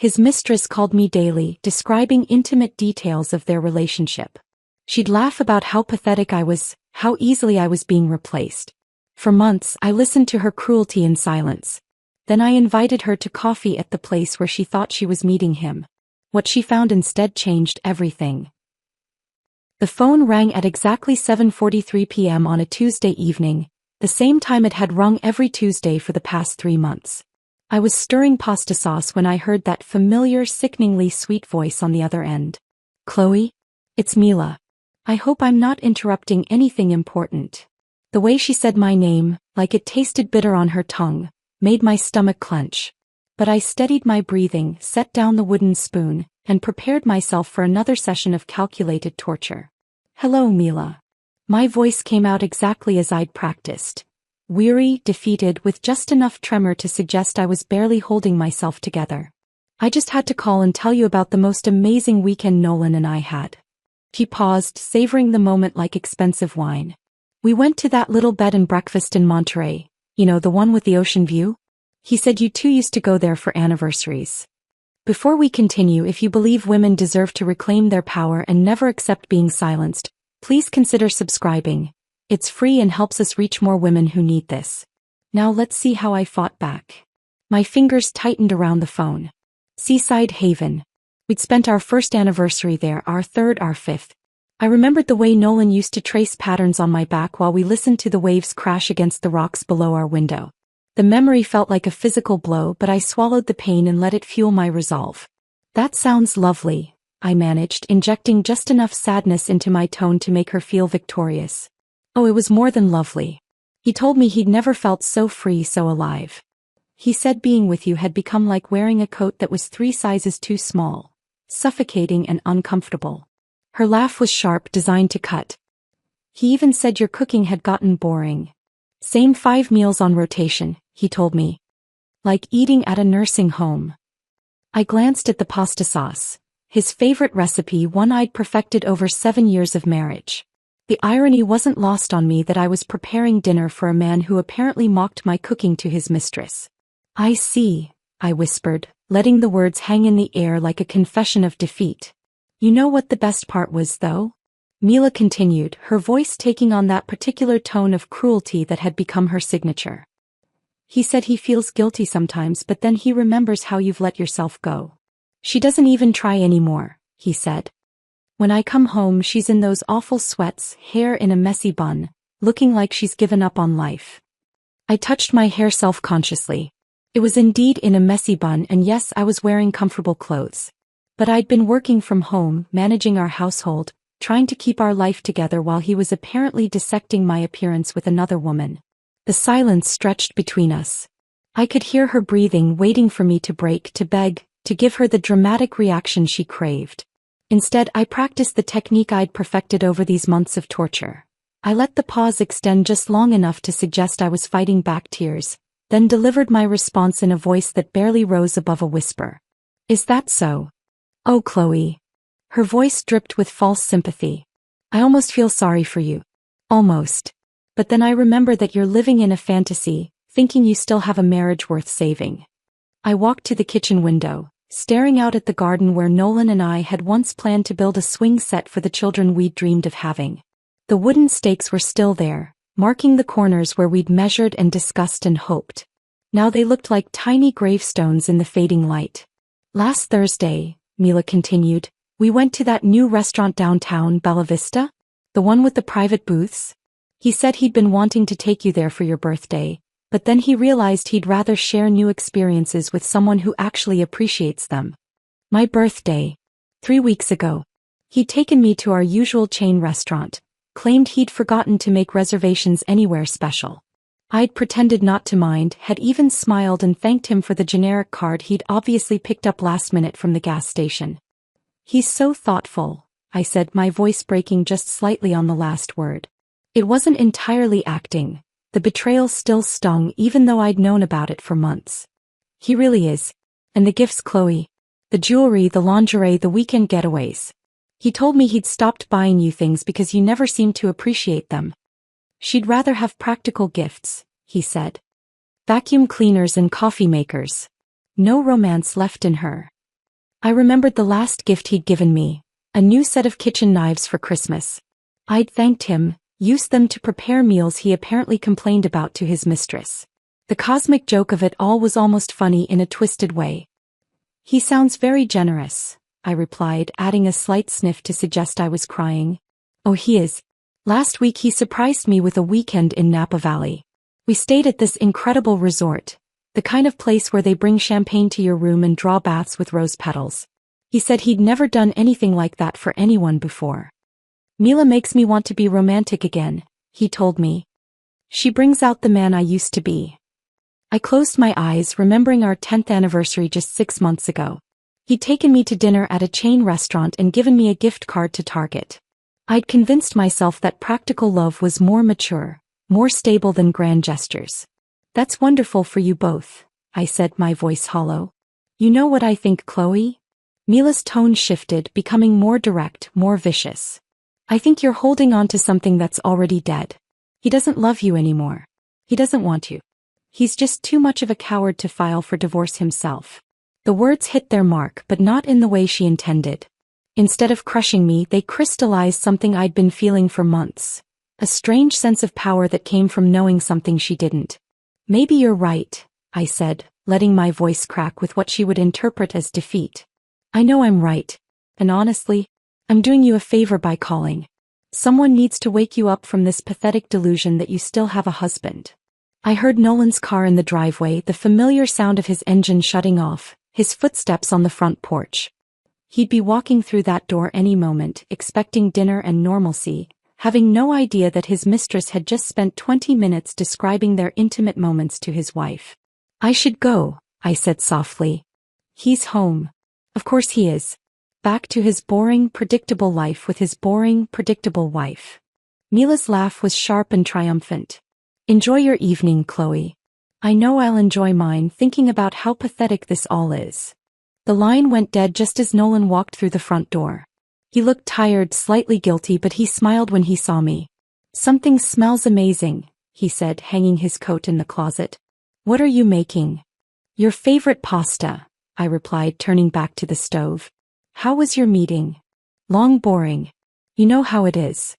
His mistress called me daily, describing intimate details of their relationship. She'd laugh about how pathetic I was, how easily I was being replaced. For months, I listened to her cruelty in silence. Then I invited her to coffee at the place where she thought she was meeting him. What she found instead changed everything. The phone rang at exactly 7:43 p.m. on a Tuesday evening, the same time it had rung every Tuesday for the past 3 months. I was stirring pasta sauce when I heard that familiar, sickeningly sweet voice on the other end. "Chloe? It's Mila. I hope I'm not interrupting anything important." The way she said my name, like it tasted bitter on her tongue, made my stomach clench. But I steadied my breathing, set down the wooden spoon, and prepared myself for another session of calculated torture. "Hello, Mila." My voice came out exactly as I'd practiced. Weary, defeated, with just enough tremor to suggest I was barely holding myself together. "I just had to call and tell you about the most amazing weekend Nolan and I had." She paused, savoring the moment like expensive wine. "We went to that little bed and breakfast in Monterey, you know, the one with the ocean view? He said you two used to go there for anniversaries." Before we continue, if you believe women deserve to reclaim their power and never accept being silenced, please consider subscribing. It's free and helps us reach more women who need this. Now let's see how I fought back. My fingers tightened around the phone. Seaside Haven. We'd spent our first anniversary there, our third, our fifth. I remembered the way Nolan used to trace patterns on my back while we listened to the waves crash against the rocks below our window. The memory felt like a physical blow, but I swallowed the pain and let it fuel my resolve. "That sounds lovely," I managed, injecting just enough sadness into my tone to make her feel victorious. "Oh, it was more than lovely. He told me he'd never felt so free, so alive. He said being with you had become like wearing a coat that was 3 sizes too small, suffocating and uncomfortable." Her laugh was sharp, designed to cut. "He even said your cooking had gotten boring. Same 5 meals on rotation," he told me. "Like eating at a nursing home." I glanced at the pasta sauce, his favorite recipe, one I'd perfected over 7 years of marriage. The irony wasn't lost on me that I was preparing dinner for a man who apparently mocked my cooking to his mistress. "I see," I whispered, letting the words hang in the air like a confession of defeat. "You know what the best part was, though?" Mila continued, her voice taking on that particular tone of cruelty that had become her signature. "He said he feels guilty sometimes, but then he remembers how you've let yourself go. She doesn't even try anymore," he said. "When I come home, she's in those awful sweats, hair in a messy bun, looking like she's given up on life." I touched my hair self-consciously. It was indeed in a messy bun, and yes, I was wearing comfortable clothes. But I'd been working from home, managing our household, trying to keep our life together while he was apparently dissecting my appearance with another woman. The silence stretched between us. I could hear her breathing, waiting for me to break, to beg, to give her the dramatic reaction she craved. Instead, I practiced the technique I'd perfected over these months of torture. I let the pause extend just long enough to suggest I was fighting back tears, then delivered my response in a voice that barely rose above a whisper. "Is that so? Oh, Chloe." Her voice dripped with false sympathy. "I almost feel sorry for you. Almost. But then I remember that you're living in a fantasy, thinking you still have a marriage worth saving." I walked to the kitchen window, staring out at the garden where Nolan and I had once planned to build a swing set for the children we'd dreamed of having. The wooden stakes were still there, marking the corners where we'd measured and discussed and hoped. Now they looked like tiny gravestones in the fading light. "Last Thursday," Mila continued, "we went to that new restaurant downtown, Bella Vista? The one with the private booths? He said he'd been wanting to take you there for your birthday, but then he realized he'd rather share new experiences with someone who actually appreciates them." My birthday. 3 weeks ago. He'd taken me to our usual chain restaurant, claimed he'd forgotten to make reservations anywhere special. I'd pretended not to mind, had even smiled and thanked him for the generic card he'd obviously picked up last minute from the gas station. "He's so thoughtful," I said, my voice breaking just slightly on the last word. It wasn't entirely acting. The betrayal still stung even though I'd known about it for months. "He really is. And the gifts, Chloe. The jewelry, the lingerie, the weekend getaways. He told me he'd stopped buying you things because you never seemed to appreciate them. She'd rather have practical gifts," he said. "Vacuum cleaners and coffee makers. No romance left in her." I remembered the last gift he'd given me, a new set of kitchen knives for Christmas. I'd thanked him, used them to prepare meals he apparently complained about to his mistress. The cosmic joke of it all was almost funny in a twisted way. "He sounds very generous," I replied, adding a slight sniff to suggest I was crying. "Oh, he is. Last week he surprised me with a weekend in Napa Valley. We stayed at this incredible resort, the kind of place where they bring champagne to your room and draw baths with rose petals. He said he'd never done anything like that for anyone before. Mila makes me want to be romantic again," he told me. "She brings out the man I used to be." I closed my eyes, remembering our 10th anniversary just 6 months ago. He'd taken me to dinner at a chain restaurant and given me a gift card to Target. I'd convinced myself that practical love was more mature, more stable than grand gestures. "That's wonderful for you both," I said, my voice hollow. "You know what I think, Chloe?" Mila's tone shifted, becoming more direct, more vicious. "I think you're holding on to something that's already dead. He doesn't love you anymore. He doesn't want you. He's just too much of a coward to file for divorce himself." The words hit their mark, but not in the way she intended. Instead of crushing me, they crystallized something I'd been feeling for months. A strange sense of power that came from knowing something she didn't. "Maybe you're right," I said, letting my voice crack with what she would interpret as defeat. "I know I'm right. And honestly, I'm doing you a favor by calling. Someone needs to wake you up from this pathetic delusion that you still have a husband." I heard Nolan's car in the driveway, the familiar sound of his engine shutting off, his footsteps on the front porch. He'd be walking through that door any moment, expecting dinner and normalcy, having no idea that his mistress had just spent 20 minutes describing their intimate moments to his wife. "I should go," I said softly. "He's home." Of course he is. Back to his boring, predictable life with his boring, predictable wife. Mila's laugh was sharp and triumphant. "Enjoy your evening, Chloe. I know I'll enjoy mine thinking about how pathetic this all is." The line went dead just as Nolan walked through the front door. He looked tired, slightly guilty, but he smiled when he saw me. "Something smells amazing," he said, hanging his coat in the closet. "What are you making?" "Your favorite pasta," I replied, turning back to the stove. "How was your meeting?" "Long, boring. You know how it is."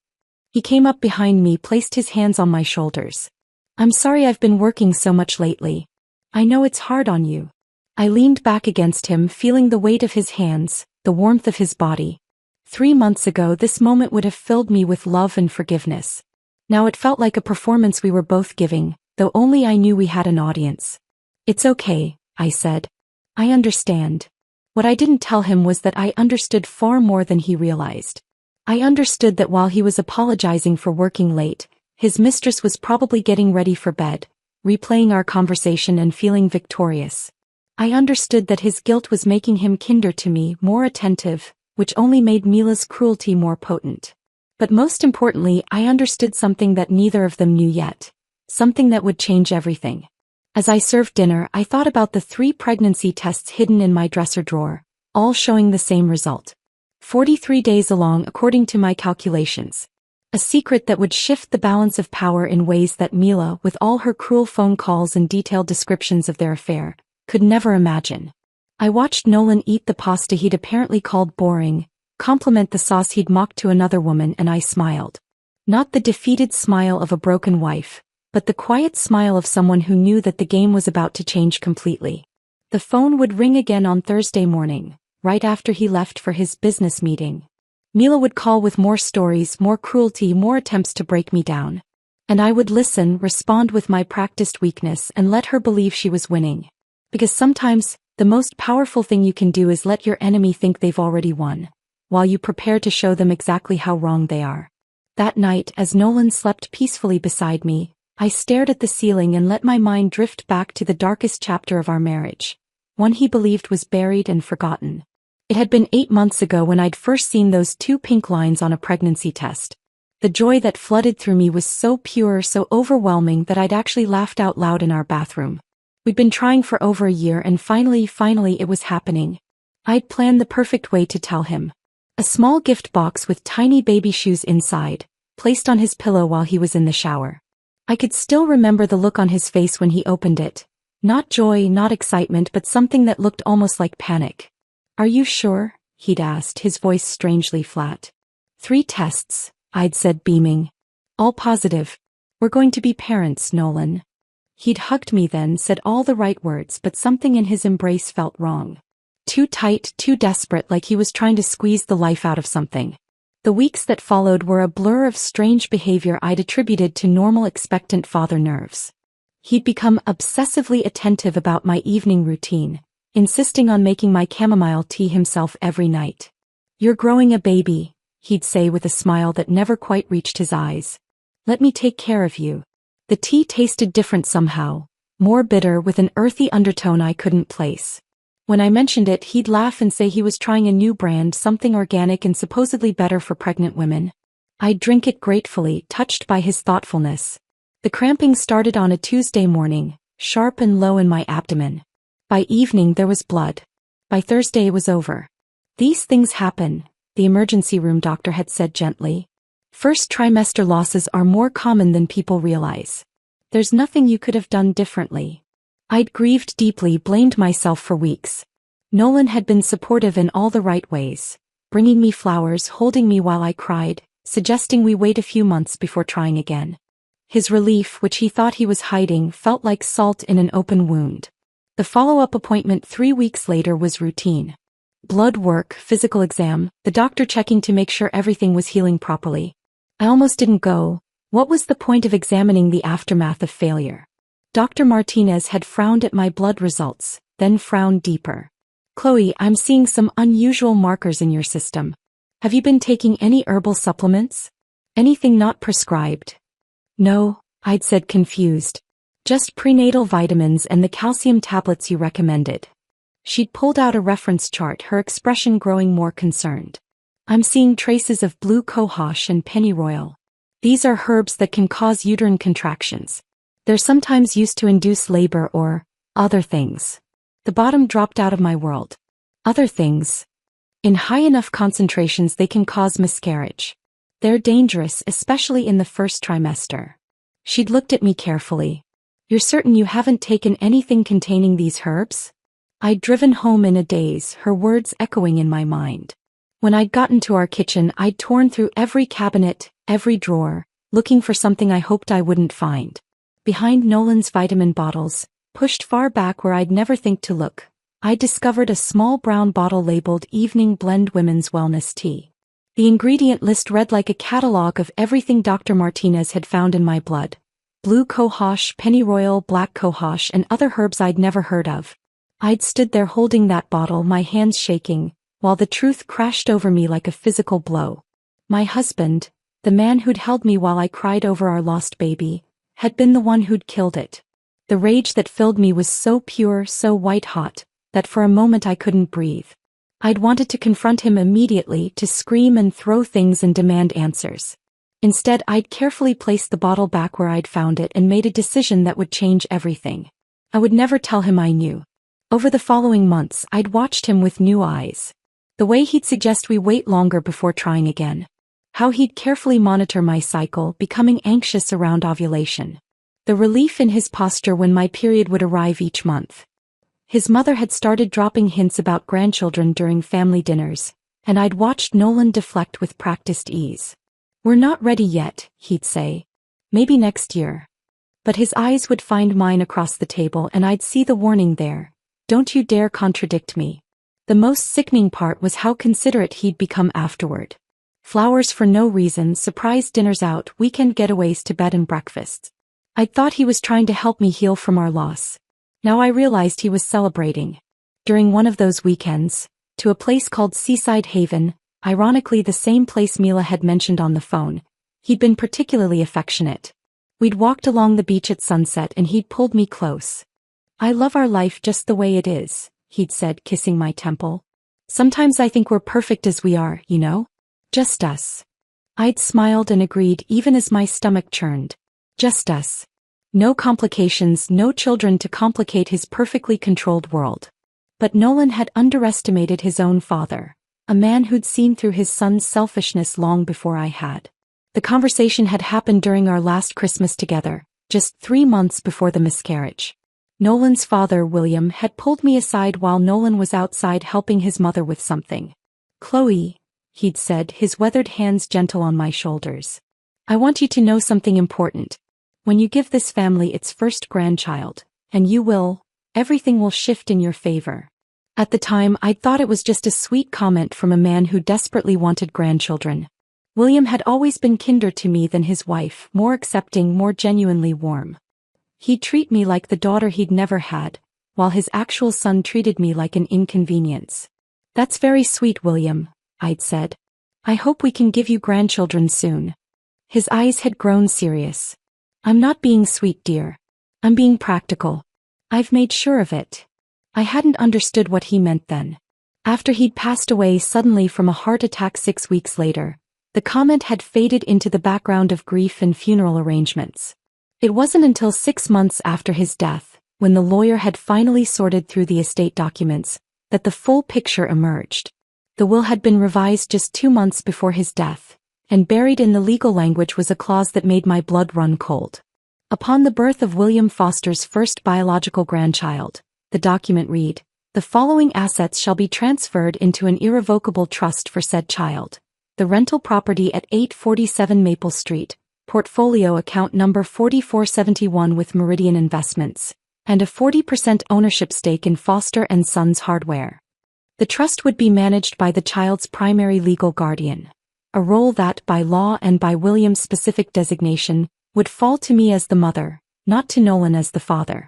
He came up behind me, placed his hands on my shoulders. "I'm sorry I've been working so much lately. I know it's hard on you." I leaned back against him, feeling the weight of his hands, the warmth of his body. 3 months ago, this moment would have filled me with love and forgiveness. Now it felt like a performance we were both giving, though only I knew we had an audience. "It's okay," I said. "I understand." What I didn't tell him was that I understood far more than he realized. I understood that while he was apologizing for working late, his mistress was probably getting ready for bed, replaying our conversation and feeling victorious. I understood that his guilt was making him kinder to me, more attentive, which only made Mila's cruelty more potent. But most importantly, I understood something that neither of them knew yet. Something that would change everything. As I served dinner, I thought about the 3 pregnancy tests hidden in my dresser drawer, all showing the same result. 43 days along according to my calculations. A secret that would shift the balance of power in ways that Mila, with all her cruel phone calls and detailed descriptions of their affair, could never imagine. I watched Nolan eat the pasta he'd apparently called boring, compliment the sauce he'd mocked to another woman, and I smiled. Not the defeated smile of a broken wife, but the quiet smile of someone who knew that the game was about to change completely. The phone would ring again on Thursday morning, right after he left for his business meeting. Mila would call with more stories, more cruelty, more attempts to break me down. And I would listen, respond with my practiced weakness, and let her believe she was winning. Because sometimes, the most powerful thing you can do is let your enemy think they've already won, while you prepare to show them exactly how wrong they are. That night, as Nolan slept peacefully beside me, I stared at the ceiling and let my mind drift back to the darkest chapter of our marriage, one he believed was buried and forgotten. It had been 8 months ago when I'd first seen those 2 pink lines on a pregnancy test. The joy that flooded through me was so pure, so overwhelming that I'd actually laughed out loud in our bathroom. We'd been trying for over a year and finally it was happening. I'd planned the perfect way to tell him. A small gift box with tiny baby shoes inside, placed on his pillow while he was in the shower. I could still remember the look on his face when he opened it. Not joy, not excitement, but something that looked almost like panic. Are you sure? He'd asked, his voice strangely flat. 3 tests, I'd said, beaming. All positive. We're going to be parents, Nolan. He'd hugged me then, said all the right words, but something in his embrace felt wrong. Too tight, too desperate, like he was trying to squeeze the life out of something. The weeks that followed were a blur of strange behavior I'd attributed to normal expectant father nerves. He'd become obsessively attentive about my evening routine, insisting on making my chamomile tea himself every night. You're growing a baby, he'd say with a smile that never quite reached his eyes. Let me take care of you. The tea tasted different somehow, more bitter with an earthy undertone I couldn't place. When I mentioned it, he'd laugh and say he was trying a new brand, something organic and supposedly better for pregnant women. I'd drink it gratefully, touched by his thoughtfulness. The cramping started on a Tuesday morning, sharp and low in my abdomen. By evening there was blood. By Thursday it was over. These things happen, the emergency room doctor had said gently. First trimester losses are more common than people realize. There's nothing you could have done differently. I'd grieved deeply, blamed myself for weeks. Nolan had been supportive in all the right ways, bringing me flowers, holding me while I cried, suggesting we wait a few months before trying again. His relief, which he thought he was hiding, felt like salt in an open wound. The follow-up appointment 3 weeks later was routine. Blood work, physical exam, the doctor checking to make sure everything was healing properly. I almost didn't go. What was the point of examining the aftermath of failure? Dr. Martinez had frowned at my blood results, then frowned deeper. Chloe, I'm seeing some unusual markers in your system. Have you been taking any herbal supplements? Anything not prescribed? No, I'd said, confused. Just prenatal vitamins and the calcium tablets you recommended. She'd pulled out a reference chart, her expression growing more concerned. I'm seeing traces of blue cohosh and pennyroyal. These are herbs that can cause uterine contractions. They're sometimes used to induce labor or other things. The bottom dropped out of my world. Other things. In high enough concentrations they can cause miscarriage. They're dangerous, especially in the first trimester. She'd looked at me carefully. You're certain you haven't taken anything containing these herbs? I'd driven home in a daze, her words echoing in my mind. When I'd gotten to our kitchen, I'd torn through every cabinet, every drawer, looking for something I hoped I wouldn't find. Behind Nolan's vitamin bottles, pushed far back where I'd never think to look, I discovered a small brown bottle labeled Evening Blend Women's Wellness Tea. The ingredient list read like a catalog of everything Dr. Martinez had found in my blood. Blue cohosh, pennyroyal, black cohosh, and other herbs I'd never heard of. I'd stood there holding that bottle, my hands shaking, while the truth crashed over me like a physical blow. My husband, the man who'd held me while I cried over our lost baby, had been the one who'd killed it. The rage that filled me was so pure, so white-hot, that for a moment I couldn't breathe. I'd wanted to confront him immediately, to scream and throw things and demand answers. Instead, I'd carefully placed the bottle back where I'd found it and made a decision that would change everything. I would never tell him I knew. Over the following months, I'd watched him with new eyes. The way he'd suggest we wait longer before trying again. How he'd carefully monitor my cycle, becoming anxious around ovulation. The relief in his posture when my period would arrive each month. His mother had started dropping hints about grandchildren during family dinners, and I'd watched Nolan deflect with practiced ease. We're not ready yet, he'd say. Maybe next year. But his eyes would find mine across the table and I'd see the warning there. Don't you dare contradict me. The most sickening part was how considerate he'd become afterward. Flowers for no reason, surprise dinners out, weekend getaways to bed and breakfasts. I'd thought he was trying to help me heal from our loss. Now I realized he was celebrating. During one of those weekends, to a place called Seaside Haven, ironically the same place Mila had mentioned on the phone, he'd been particularly affectionate. We'd walked along the beach at sunset and he'd pulled me close. I love our life just the way it is, he'd said, kissing my temple. Sometimes I think we're perfect as we are, you know? Just us. I'd smiled and agreed even as my stomach churned. Just us. No complications, no children to complicate his perfectly controlled world. But Nolan had underestimated his own father, a man who'd seen through his son's selfishness long before I had. The conversation had happened during our last Christmas together, just 3 months before the miscarriage. Nolan's father, William, had pulled me aside while Nolan was outside helping his mother with something. "Chloe," he'd said, his weathered hands gentle on my shoulders. "I want you to know something important. When you give this family its first grandchild, and you will, everything will shift in your favor." At the time, I'd thought it was just a sweet comment from a man who desperately wanted grandchildren. William had always been kinder to me than his wife, more accepting, more genuinely warm. He'd treat me like the daughter he'd never had, while his actual son treated me like an inconvenience. "That's very sweet, William," I'd said. "I hope we can give you grandchildren soon." His eyes had grown serious. "I'm not being sweet, dear. I'm being practical. I've made sure of it." I hadn't understood what he meant then. After he'd passed away suddenly from a heart attack 6 weeks later, the comment had faded into the background of grief and funeral arrangements. It wasn't until 6 months after his death, when the lawyer had finally sorted through the estate documents, that the full picture emerged. The will had been revised just 2 months before his death, and buried in the legal language was a clause that made my blood run cold. Upon the birth of William Foster's first biological grandchild, the document read, "The following assets shall be transferred into an irrevocable trust for said child. The rental property at 847 Maple Street, portfolio account number 4471 with Meridian Investments, and a 40% ownership stake in Foster & Sons Hardware." The trust would be managed by the child's primary legal guardian, a role that, by law and by William's specific designation, would fall to me as the mother, not to Nolan as the father.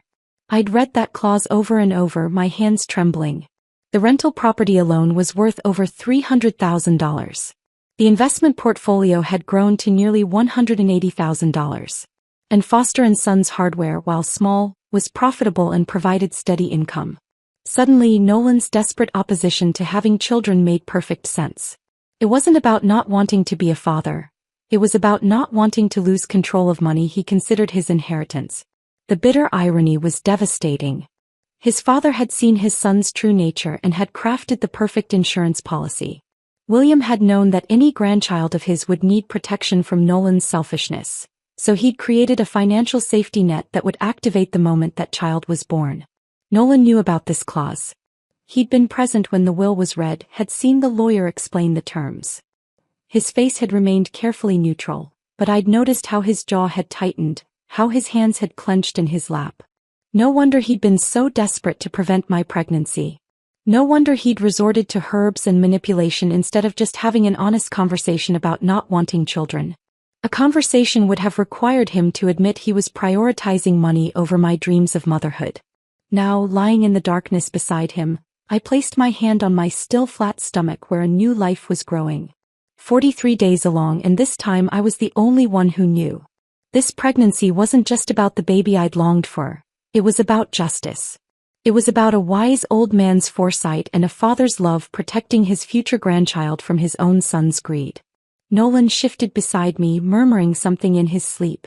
I'd read that clause over and over, my hands trembling. The rental property alone was worth over $300,000. The investment portfolio had grown to nearly $180,000. And Foster & Sons Hardware, while small, was profitable and provided steady income. Suddenly, Nolan's desperate opposition to having children made perfect sense. It wasn't about not wanting to be a father. It was about not wanting to lose control of money he considered his inheritance. The bitter irony was devastating. His father had seen his son's true nature and had crafted the perfect insurance policy. William had known that any grandchild of his would need protection from Nolan's selfishness, so he'd created a financial safety net that would activate the moment that child was born. Nolan knew about this clause. He'd been present when the will was read, had seen the lawyer explain the terms. His face had remained carefully neutral, but I'd noticed how his jaw had tightened, how his hands had clenched in his lap. No wonder he'd been so desperate to prevent my pregnancy. No wonder he'd resorted to herbs and manipulation instead of just having an honest conversation about not wanting children. A conversation would have required him to admit he was prioritizing money over my dreams of motherhood. Now, lying in the darkness beside him, I placed my hand on my still flat stomach where a new life was growing. 43 days along, and this time I was the only one who knew. This pregnancy wasn't just about the baby I'd longed for. It was about justice. It was about a wise old man's foresight and a father's love protecting his future grandchild from his own son's greed. Nolan shifted beside me, murmuring something in his sleep.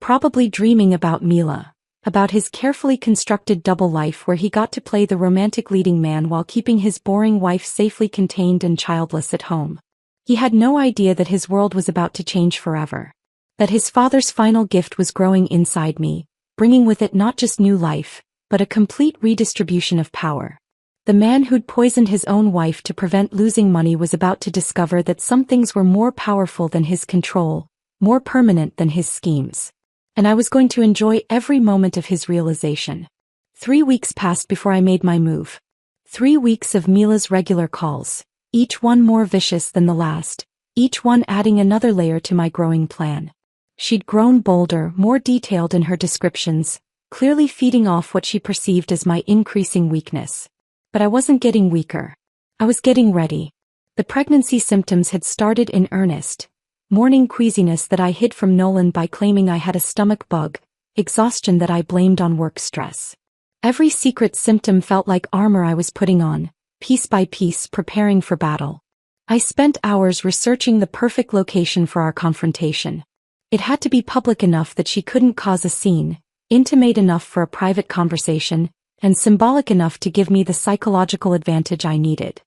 Probably dreaming about Mila, about his carefully constructed double life where he got to play the romantic leading man while keeping his boring wife safely contained and childless at home. He had no idea that his world was about to change forever. That his father's final gift was growing inside me, bringing with it not just new life, but a complete redistribution of power. The man who'd poisoned his own wife to prevent losing money was about to discover that some things were more powerful than his control, more permanent than his schemes. And I was going to enjoy every moment of his realization. 3 weeks passed before I made my move. 3 weeks of Mila's regular calls, each one more vicious than the last, each one adding another layer to my growing plan. She'd grown bolder, more detailed in her descriptions, clearly feeding off what she perceived as my increasing weakness. But I wasn't getting weaker. I was getting ready. The pregnancy symptoms had started in earnest. Morning queasiness that I hid from Nolan by claiming I had a stomach bug, exhaustion that I blamed on work stress. Every secret symptom felt like armor I was putting on, piece by piece preparing for battle. I spent hours researching the perfect location for our confrontation. It had to be public enough that she couldn't cause a scene, intimate enough for a private conversation, and symbolic enough to give me the psychological advantage I needed.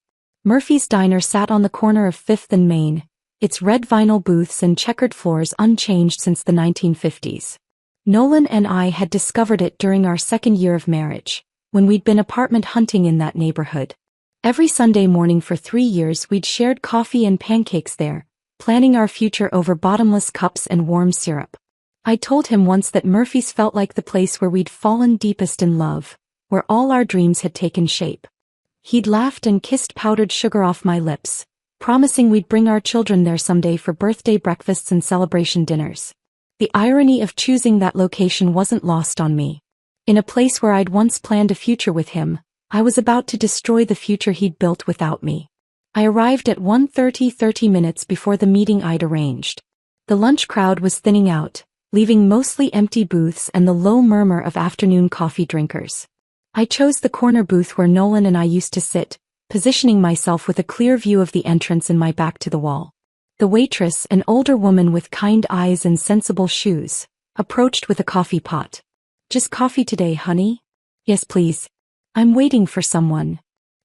Murphy's Diner sat on the corner of 5th and Main, its red vinyl booths and checkered floors unchanged since the 1950s. Nolan and I had discovered it during our second year of marriage, when we'd been apartment hunting in that neighborhood. Every Sunday morning for 3 years we'd shared coffee and pancakes there, planning our future over bottomless cups and warm syrup. I told him once that Murphy's felt like the place where we'd fallen deepest in love, where all our dreams had taken shape. He'd laughed and kissed powdered sugar off my lips, promising we'd bring our children there someday for birthday breakfasts and celebration dinners. The irony of choosing that location wasn't lost on me. In a place where I'd once planned a future with him, I was about to destroy the future he'd built without me. I arrived at 1:30, 30 minutes before the meeting I'd arranged. The lunch crowd was thinning out, leaving mostly empty booths and the low murmur of afternoon coffee drinkers. I chose the corner booth where Nolan and I used to sit, positioning myself with a clear view of the entrance and my back to the wall. The waitress, an older woman with kind eyes and sensible shoes, approached with a coffee pot. "Just coffee today, honey?" "Yes, please. I'm waiting for someone."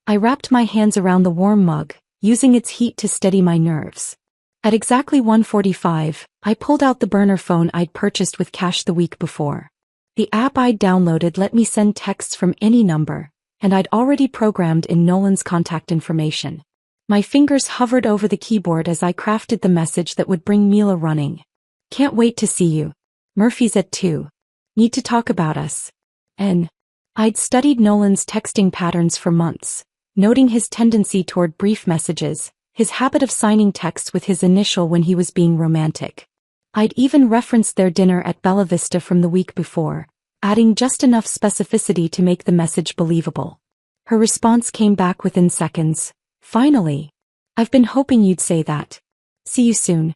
I wrapped my hands around the warm mug, using its heat to steady my nerves. At exactly 1:45, I pulled out the burner phone I'd purchased with cash the week before. The app I'd downloaded let me send texts from any number, and I'd already programmed in Nolan's contact information. My fingers hovered over the keyboard as I crafted the message that would bring Mila running. "Can't wait to see you. Murphy's at 2. Need to talk about us." And I'd studied Nolan's texting patterns for months, noting his tendency toward brief messages, his habit of signing texts with his initial when he was being romantic. I'd even referenced their dinner at Bella Vista from the week before, adding just enough specificity to make the message believable. Her response came back within seconds. "Finally. I've been hoping you'd say that. See you soon."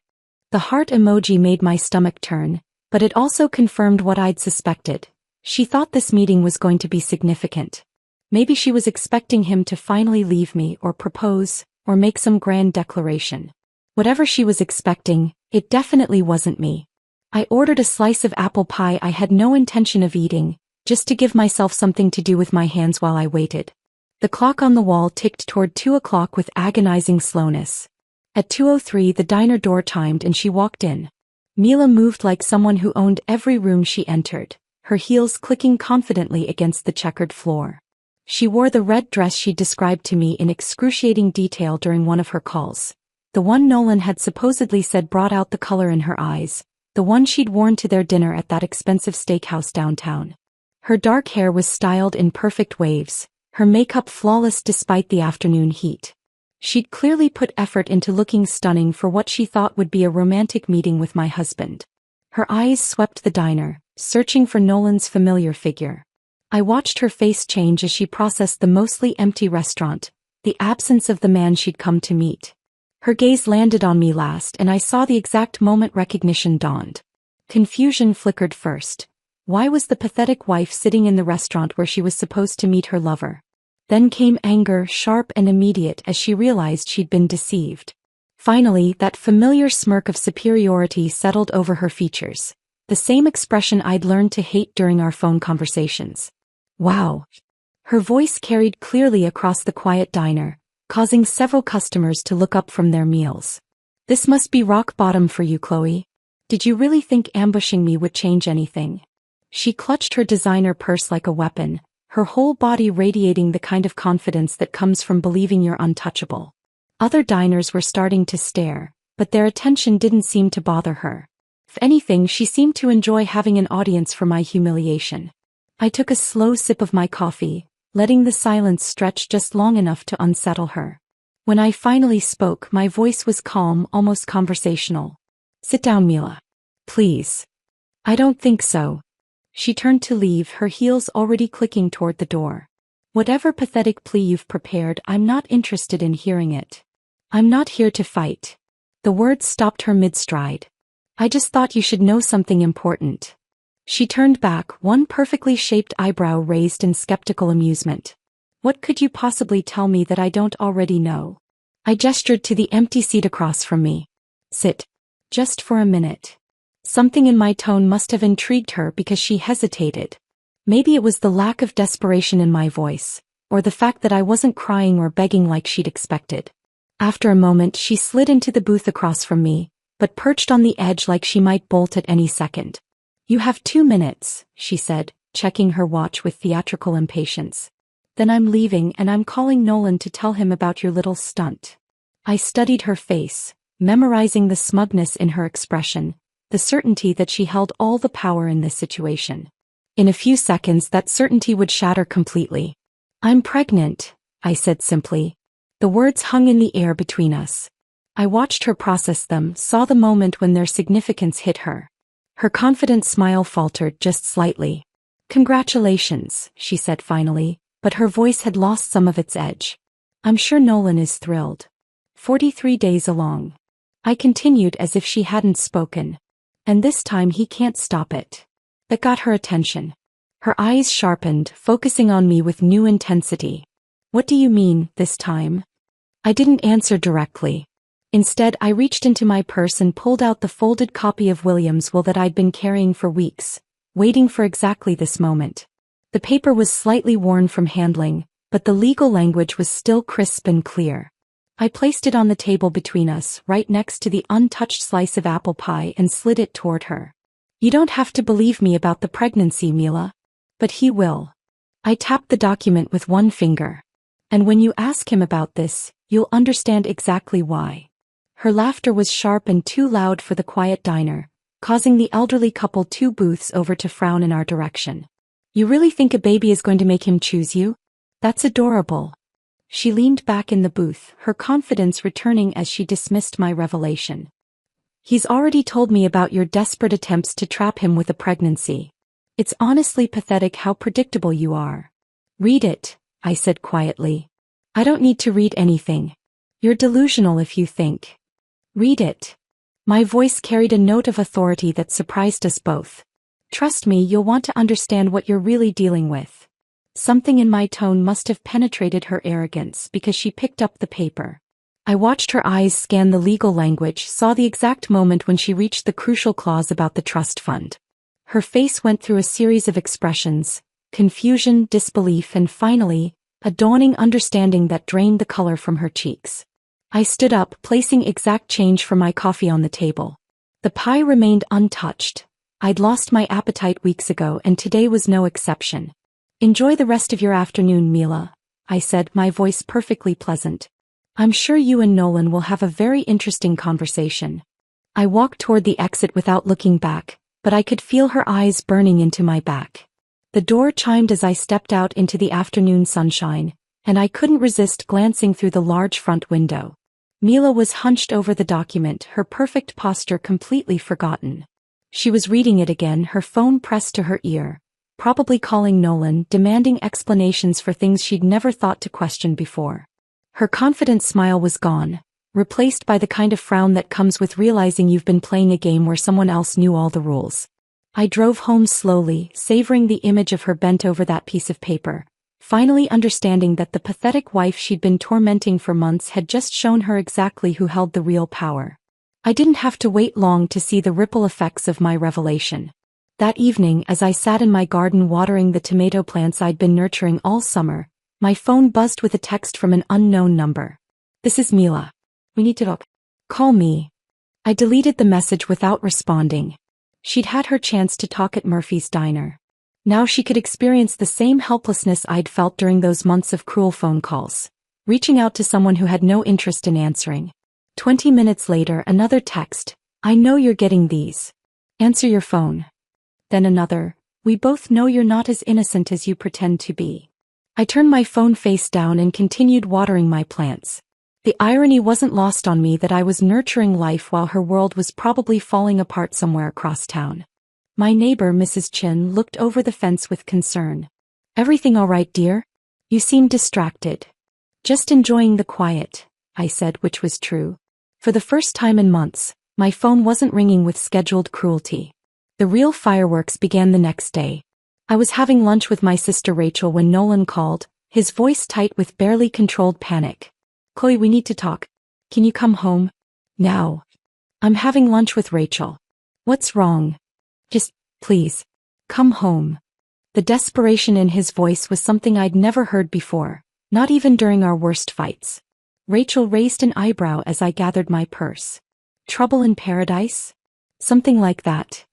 The heart emoji made my stomach turn, but it also confirmed what I'd suspected. She thought this meeting was going to be significant. Maybe she was expecting him to finally leave me or propose, or make some grand declaration. Whatever she was expecting, it definitely wasn't me. I ordered a slice of apple pie I had no intention of eating, just to give myself something to do with my hands while I waited. The clock on the wall ticked toward 2 o'clock with agonizing slowness. At 2:03 the diner door chimed and she walked in. Mila moved like someone who owned every room she entered, her heels clicking confidently against the checkered floor. She wore the red dress she'd described to me in excruciating detail during one of her calls. The one Nolan had supposedly said brought out the color in her eyes, the one she'd worn to their dinner at that expensive steakhouse downtown. Her dark hair was styled in perfect waves, her makeup flawless despite the afternoon heat. She'd clearly put effort into looking stunning for what she thought would be a romantic meeting with my husband. Her eyes swept the diner, searching for Nolan's familiar figure. I watched her face change as she processed the mostly empty restaurant, the absence of the man she'd come to meet. Her gaze landed on me last and I saw the exact moment recognition dawned. Confusion flickered first. Why was the pathetic wife sitting in the restaurant where she was supposed to meet her lover? Then came anger, sharp and immediate as she realized she'd been deceived. Finally, that familiar smirk of superiority settled over her features, the same expression I'd learned to hate during our phone conversations. "Wow." Her voice carried clearly across the quiet diner, causing several customers to look up from their meals. "This must be rock bottom for you, Chloe. Did you really think ambushing me would change anything?" She clutched her designer purse like a weapon, her whole body radiating the kind of confidence that comes from believing you're untouchable. Other diners were starting to stare, but their attention didn't seem to bother her. If anything, she seemed to enjoy having an audience for my humiliation. I took a slow sip of my coffee, letting the silence stretch just long enough to unsettle her. When I finally spoke, my voice was calm, almost conversational. "Sit down, Mila. Please." "I don't think so." She turned to leave, her heels already clicking toward the door. "Whatever pathetic plea you've prepared, I'm not interested in hearing it. I'm not here to fight." The words stopped her mid-stride. "I just thought you should know something important." She turned back, one perfectly shaped eyebrow raised in skeptical amusement. "What could you possibly tell me that I don't already know?" I gestured to the empty seat across from me. "Sit. Just for a minute." Something in my tone must have intrigued her because she hesitated. Maybe it was the lack of desperation in my voice, or the fact that I wasn't crying or begging like she'd expected. After a moment she slid into the booth across from me, but perched on the edge like she might bolt at any second. You have 2 minutes, she said, checking her watch with theatrical impatience. Then I'm leaving and I'm calling Nolan to tell him about your little stunt. I studied her face, memorizing the smugness in her expression, the certainty that she held all the power in this situation. In a few seconds that certainty would shatter completely. I'm pregnant, I said simply. The words hung in the air between us. I watched her process them, saw the moment when their significance hit her. Her confident smile faltered just slightly. Congratulations, she said finally, but her voice had lost some of its edge. I'm sure Nolan is thrilled. 43 days along. I continued as if she hadn't spoken. And this time he can't stop it. That got her attention. Her eyes sharpened, focusing on me with new intensity. What do you mean, this time? I didn't answer directly. Instead, I reached into my purse and pulled out the folded copy of William's will that I'd been carrying for weeks, waiting for exactly this moment. The paper was slightly worn from handling, but the legal language was still crisp and clear. I placed it on the table between us, right next to the untouched slice of apple pie, and slid it toward her. You don't have to believe me about the pregnancy, Mila. But he will. I tapped the document with one finger. And when you ask him about this, you'll understand exactly why. Her laughter was sharp and too loud for the quiet diner, causing the elderly couple 2 booths over to frown in our direction. You really think a baby is going to make him choose you? That's adorable. She leaned back in the booth, her confidence returning as she dismissed my revelation. He's already told me about your desperate attempts to trap him with a pregnancy. It's honestly pathetic how predictable you are. Read it, I said quietly. I don't need to read anything. You're delusional if you think. Read it. My voice carried a note of authority that surprised us both. Trust me, you'll want to understand what you're really dealing with. Something in my tone must have penetrated her arrogance because she picked up the paper. I watched her eyes scan the legal language, saw the exact moment when she reached the crucial clause about the trust fund. Her face went through a series of expressions, confusion, disbelief, and finally, a dawning understanding that drained the color from her cheeks. I stood up, placing exact change for my coffee on the table. The pie remained untouched. I'd lost my appetite weeks ago and today was no exception. Enjoy the rest of your afternoon, Mila, I said, my voice perfectly pleasant. I'm sure you and Nolan will have a very interesting conversation. I walked toward the exit without looking back, but I could feel her eyes burning into my back. The door chimed as I stepped out into the afternoon sunshine, and I couldn't resist glancing through the large front window. Mila was hunched over the document, her perfect posture completely forgotten. She was reading it again, her phone pressed to her ear, probably calling Nolan, demanding explanations for things she'd never thought to question before. Her confident smile was gone, replaced by the kind of frown that comes with realizing you've been playing a game where someone else knew all the rules. I drove home slowly, savoring the image of her bent over that piece of paper, finally understanding that the pathetic wife she'd been tormenting for months had just shown her exactly who held the real power. I didn't have to wait long to see the ripple effects of my revelation. That evening, as I sat in my garden watering the tomato plants I'd been nurturing all summer, my phone buzzed with a text from an unknown number. This is Mila. We need to talk. Call me. I deleted the message without responding. She'd had her chance to talk at Murphy's diner. Now she could experience the same helplessness I'd felt during those months of cruel phone calls, reaching out to someone who had no interest in answering. 20 minutes later, another text. I know you're getting these. Answer your phone. Then another. We both know you're not as innocent as you pretend to be. I turned my phone face down and continued watering my plants. The irony wasn't lost on me that I was nurturing life while her world was probably falling apart somewhere across town. My neighbor, Mrs. Chin, looked over the fence with concern. Everything all right, dear? You seem distracted. Just enjoying the quiet, I said, which was true. For the first time in months, my phone wasn't ringing with scheduled cruelty. The real fireworks began the next day. I was having lunch with my sister Rachel when Nolan called, his voice tight with barely controlled panic. Chloe, we need to talk. Can you come home? Now. I'm having lunch with Rachel. What's wrong? Just, please, come home. The desperation in his voice was something I'd never heard before, not even during our worst fights. Rachel raised an eyebrow as I gathered my purse. Trouble in paradise? Something like that.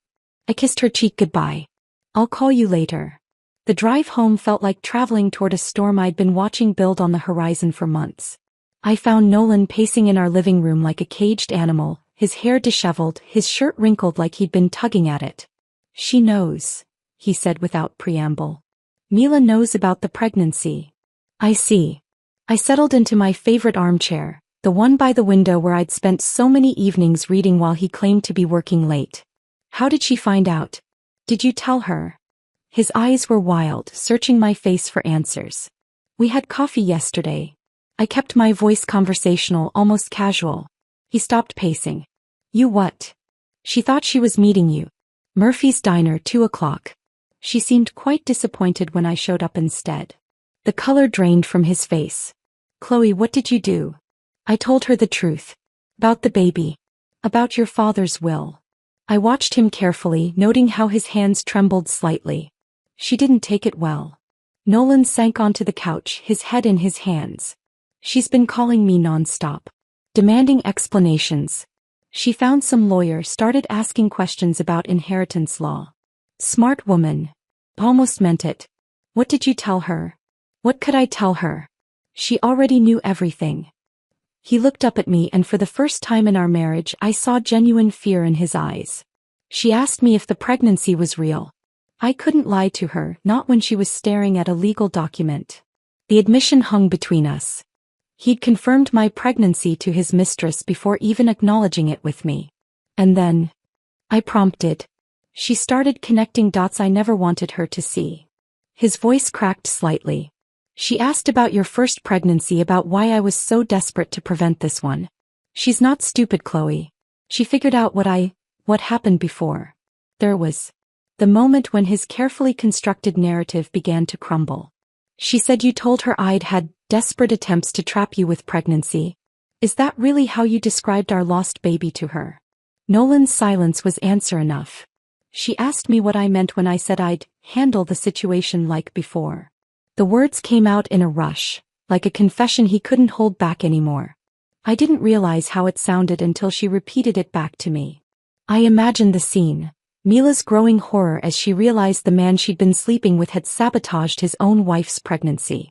I kissed her cheek goodbye. I'll call you later. The drive home felt like traveling toward a storm I'd been watching build on the horizon for months. I found Nolan pacing in our living room like a caged animal, his hair disheveled, his shirt wrinkled like he'd been tugging at it. She knows, he said without preamble. Mila knows about the pregnancy. I see. I settled into my favorite armchair, the one by the window where I'd spent so many evenings reading while he claimed to be working late. How did she find out? Did you tell her? His eyes were wild, searching my face for answers. We had coffee yesterday. I kept my voice conversational, almost casual. He stopped pacing. You what? She thought she was meeting you. Murphy's Diner, 2 o'clock. She seemed quite disappointed when I showed up instead. The color drained from his face. Chloe, what did you do? I told her the truth. About the baby. About your father's will. I watched him carefully, noting how his hands trembled slightly. She didn't take it well. Nolan sank onto the couch, his head in his hands. She's been calling me nonstop. Demanding explanations. She found some lawyer, started asking questions about inheritance law. Smart woman. Almost meant it. What did you tell her? What could I tell her? She already knew everything. He looked up at me, and for the first time in our marriage I saw genuine fear in his eyes. She asked me if the pregnancy was real. I couldn't lie to her, not when she was staring at a legal document. The admission hung between us. He'd confirmed my pregnancy to his mistress before even acknowledging it with me. And then, I prompted. She started connecting dots I never wanted her to see. His voice cracked slightly. She asked about your first pregnancy, about why I was so desperate to prevent this one. She's not stupid, Chloe. She figured out what happened before. There was the moment when his carefully constructed narrative began to crumble. She said you told her I'd had desperate attempts to trap you with pregnancy. Is that really how you described our lost baby to her? Nolan's silence was answer enough. She asked me what I meant when I said I'd handle the situation like before. The words came out in a rush, like a confession he couldn't hold back anymore. I didn't realize how it sounded until she repeated it back to me. I imagined the scene. Mila's growing horror as she realized the man she'd been sleeping with had sabotaged his own wife's pregnancy.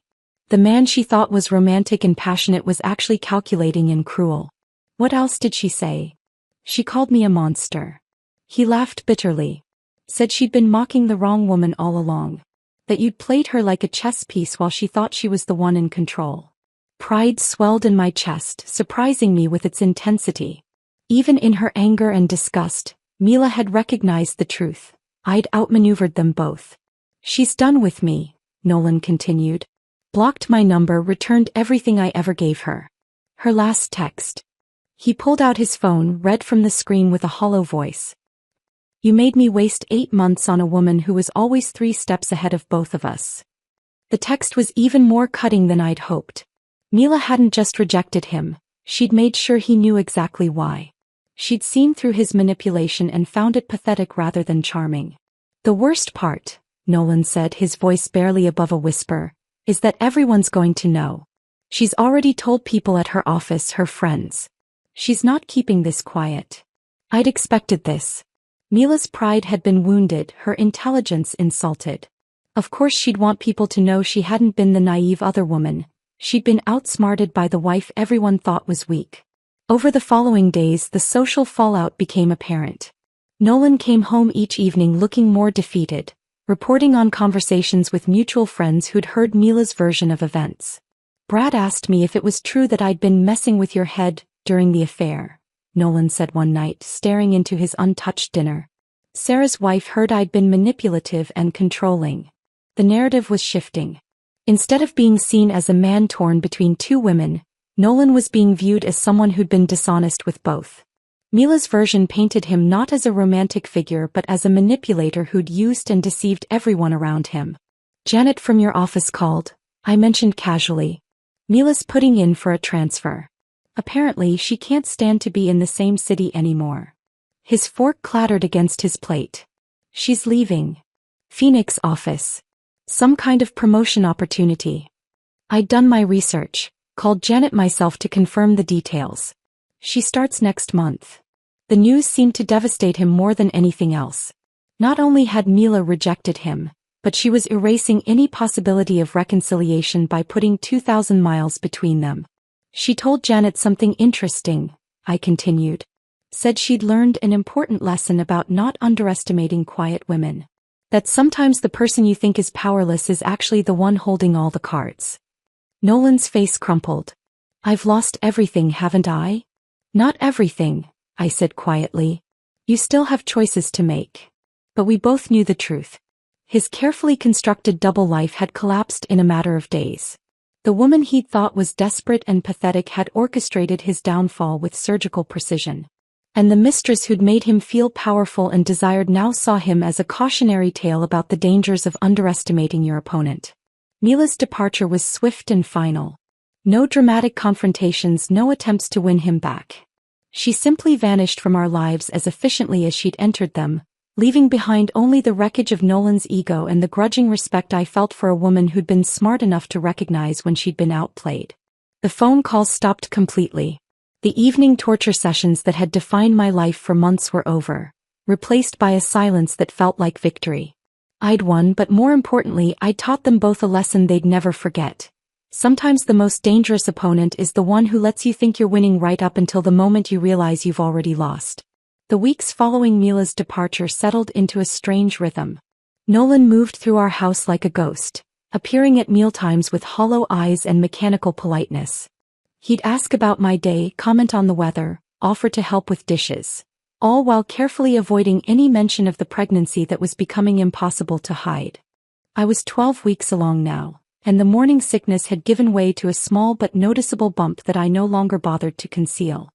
The man she thought was romantic and passionate was actually calculating and cruel. What else did she say? She called me a monster. He laughed bitterly. Said she'd been mocking the wrong woman all along. That you'd played her like a chess piece while she thought she was the one in control. Pride swelled in my chest, surprising me with its intensity. Even in her anger and disgust, Mila had recognized the truth. I'd outmaneuvered them both. She's done with me, Nolan continued. Blocked my number, returned everything I ever gave her. Her last text. He pulled out his phone, read from the screen with a hollow voice. You made me waste 8 months on a woman who was always 3 steps ahead of both of us. The text was even more cutting than I'd hoped. Mila hadn't just rejected him, she'd made sure he knew exactly why. She'd seen through his manipulation and found it pathetic rather than charming. The worst part, Nolan said, his voice barely above a whisper, is that everyone's going to know. She's already told people at her office, her friends. She's not keeping this quiet. I'd expected this. Mila's pride had been wounded, her intelligence insulted. Of course she'd want people to know she hadn't been the naive other woman. She'd been outsmarted by the wife everyone thought was weak. Over the following days the social fallout became apparent. Nolan came home each evening looking more defeated, reporting on conversations with mutual friends who'd heard Mila's version of events. Brad asked me if it was true that I'd been messing with your head during the affair, Nolan said one night, staring into his untouched dinner. Sarah's wife heard I'd been manipulative and controlling. The narrative was shifting. Instead of being seen as a man torn between 2 women, Nolan was being viewed as someone who'd been dishonest with both. Mila's version painted him not as a romantic figure but as a manipulator who'd used and deceived everyone around him. Janet from your office called, I mentioned casually. Mila's putting in for a transfer. Apparently she can't stand to be in the same city anymore. His fork clattered against his plate. She's leaving. Phoenix office. Some kind of promotion opportunity. I'd done my research, called Janet myself to confirm the details. She starts next month. The news seemed to devastate him more than anything else. Not only had Mila rejected him, but she was erasing any possibility of reconciliation by putting 2,000 miles between them. She told Janet something interesting, I continued. Said she'd learned an important lesson about not underestimating quiet women. That sometimes the person you think is powerless is actually the one holding all the cards. Nolan's face crumpled. I've lost everything, haven't I? Not everything, I said quietly. You still have choices to make. But we both knew the truth. His carefully constructed double life had collapsed in a matter of days. The woman he'd thought was desperate and pathetic had orchestrated his downfall with surgical precision. And the mistress who'd made him feel powerful and desired now saw him as a cautionary tale about the dangers of underestimating your opponent. Mila's departure was swift and final. No dramatic confrontations, no attempts to win him back. She simply vanished from our lives as efficiently as she'd entered them, leaving behind only the wreckage of Nolan's ego and the grudging respect I felt for a woman who'd been smart enough to recognize when she'd been outplayed. The phone calls stopped completely. The evening torture sessions that had defined my life for months were over, replaced by a silence that felt like victory. I'd won, but more importantly, I taught them both a lesson they'd never forget. Sometimes the most dangerous opponent is the one who lets you think you're winning right up until the moment you realize you've already lost. The weeks following Mila's departure settled into a strange rhythm. Nolan moved through our house like a ghost, appearing at mealtimes with hollow eyes and mechanical politeness. He'd ask about my day, comment on the weather, offer to help with dishes, all while carefully avoiding any mention of the pregnancy that was becoming impossible to hide. I was 12 weeks along now, and the morning sickness had given way to a small but noticeable bump that I no longer bothered to conceal.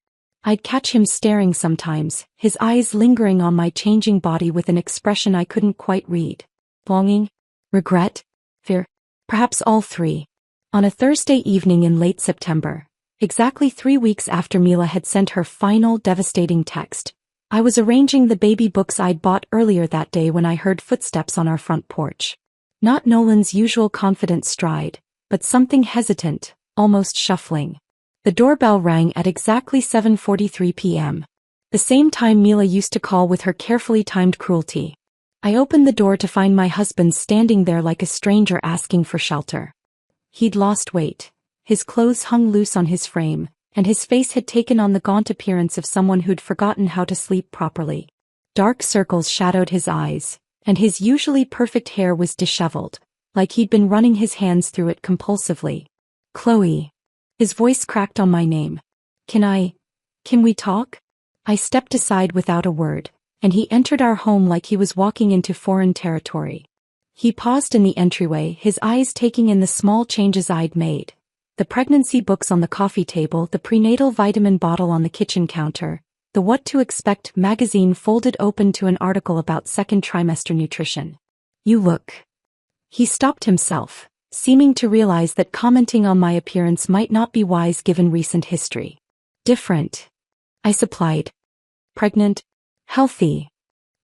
I'd catch him staring sometimes, his eyes lingering on my changing body with an expression I couldn't quite read. Longing? Regret? Fear? Perhaps all three. On a Thursday evening in late September, exactly 3 weeks after Mila had sent her final devastating text, I was arranging the baby books I'd bought earlier that day when I heard footsteps on our front porch. Not Nolan's usual confident stride, but something hesitant, almost shuffling. The doorbell rang at exactly 7:43 p.m. The same time Mila used to call with her carefully timed cruelty. I opened the door to find my husband standing there like a stranger asking for shelter. He'd lost weight. His clothes hung loose on his frame, and his face had taken on the gaunt appearance of someone who'd forgotten how to sleep properly. Dark circles shadowed his eyes, and his usually perfect hair was disheveled, like he'd been running his hands through it compulsively. Chloe. His voice cracked on my name. Can we talk? I stepped aside without a word, and he entered our home like he was walking into foreign territory. He paused in the entryway, his eyes taking in the small changes I'd made. The pregnancy books on the coffee table, the prenatal vitamin bottle on the kitchen counter, the What to Expect magazine folded open to an article about second trimester nutrition. You look. He stopped himself, seeming to realize that commenting on my appearance might not be wise given recent history. Different. I supplied. Pregnant. Healthy.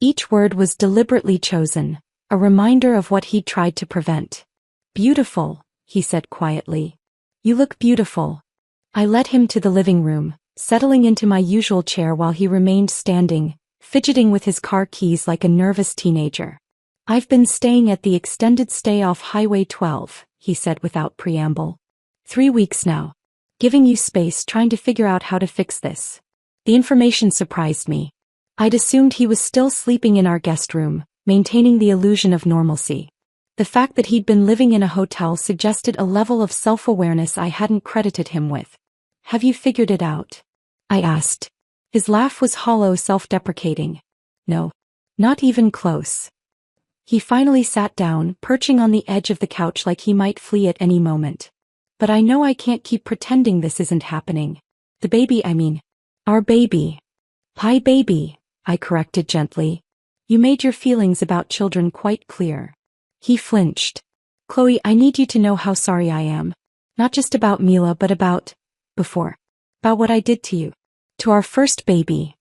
Each word was deliberately chosen, a reminder of what he'd tried to prevent. Beautiful, he said quietly. You look beautiful. I led him to the living room, settling into my usual chair while he remained standing, fidgeting with his car keys like a nervous teenager. I've been staying at the extended stay off Highway 12, he said without preamble. 3 weeks now. Giving you space, trying to figure out how to fix this. The information surprised me. I'd assumed he was still sleeping in our guest room, maintaining the illusion of normalcy. The fact that he'd been living in a hotel suggested a level of self-awareness I hadn't credited him with. Have you figured it out? I asked. His laugh was hollow, self-deprecating. No. Not even close. He finally sat down, perching on the edge of the couch like he might flee at any moment. But I know I can't keep pretending this isn't happening. The baby, I mean. Our baby. Hi baby, I corrected gently. You made your feelings about children quite clear. He flinched. Chloe, I need you to know how sorry I am. Not just about Mila, but about what I did to you. To our first baby.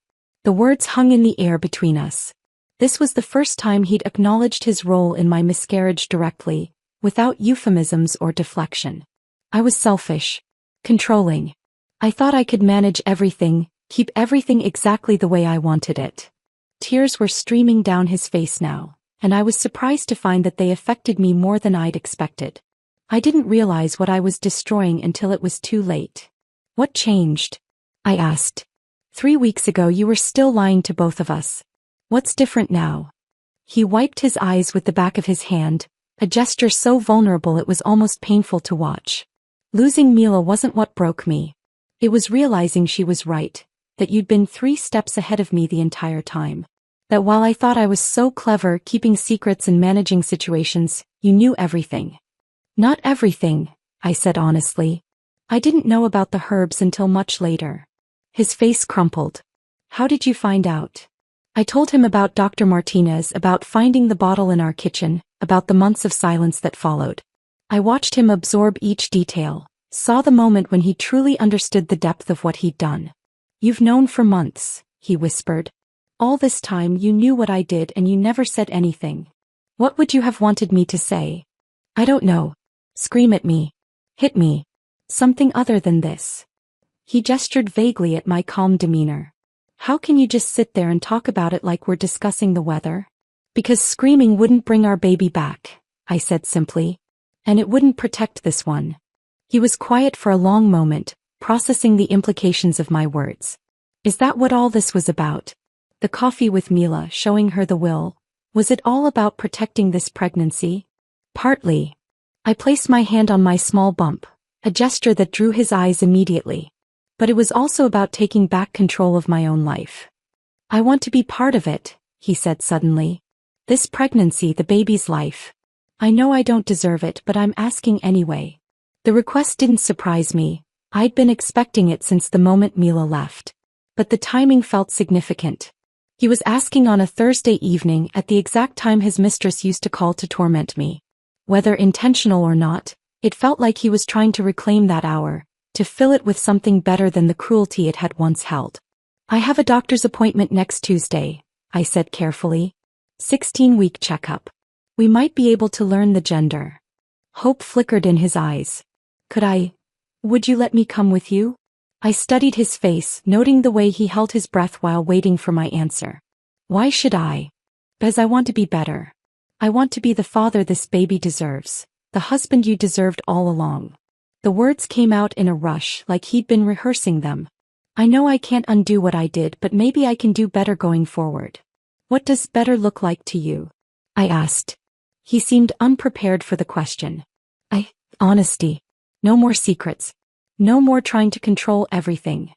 The words hung in the air between us. This was the first time he'd acknowledged his role in my miscarriage directly, without euphemisms or deflection. I was selfish. Controlling. I thought I could manage everything, keep everything exactly the way I wanted it. Tears were streaming down his face now, and I was surprised to find that they affected me more than I'd expected. I didn't realize what I was destroying until it was too late. What changed? I asked. 3 weeks ago you were still lying to both of us. What's different now? He wiped his eyes with the back of his hand, a gesture so vulnerable it was almost painful to watch. Losing Mila wasn't what broke me. It was realizing she was right, that you'd been 3 steps ahead of me the entire time. That while I thought I was so clever keeping secrets and managing situations, you knew everything. Not everything, I said honestly. I didn't know about the herbs until much later. His face crumpled. How did you find out? I told him about Dr. Martinez, about finding the bottle in our kitchen, about the months of silence that followed. I watched him absorb each detail, saw the moment when he truly understood the depth of what he'd done. You've known for months, he whispered. All this time you knew what I did and you never said anything. What would you have wanted me to say? I don't know. Scream at me. Hit me. Something other than this. He gestured vaguely at my calm demeanor. How can you just sit there and talk about it like we're discussing the weather? Because screaming wouldn't bring our baby back, I said simply. And it wouldn't protect this one. He was quiet for a long moment, processing the implications of my words. Is that what all this was about? The coffee with Mila, showing her the will, was it all about protecting this pregnancy? Partly. I placed my hand on my small bump, a gesture that drew his eyes immediately. But it was also about taking back control of my own life. I want to be part of it, he said suddenly. This pregnancy, the baby's life. I know I don't deserve it, but I'm asking anyway. The request didn't surprise me. I'd been expecting it since the moment Mila left. But the timing felt significant. He was asking on a Thursday evening at the exact time his mistress used to call to torment me. Whether intentional or not, it felt like he was trying to reclaim that hour, to fill it with something better than the cruelty it had once held. I have a doctor's appointment next Tuesday, I said carefully. 16-week checkup. We might be able to learn the gender. Hope flickered in his eyes. Would you let me come with you? I studied his face, noting the way he held his breath while waiting for my answer. Why should I? Because I want to be better. I want to be the father this baby deserves, the husband you deserved all along. The words came out in a rush, like he'd been rehearsing them. I know I can't undo what I did, but maybe I can do better going forward. What does better look like to you? I asked. He seemed unprepared for the question. Honesty. No more secrets. No more trying to control everything.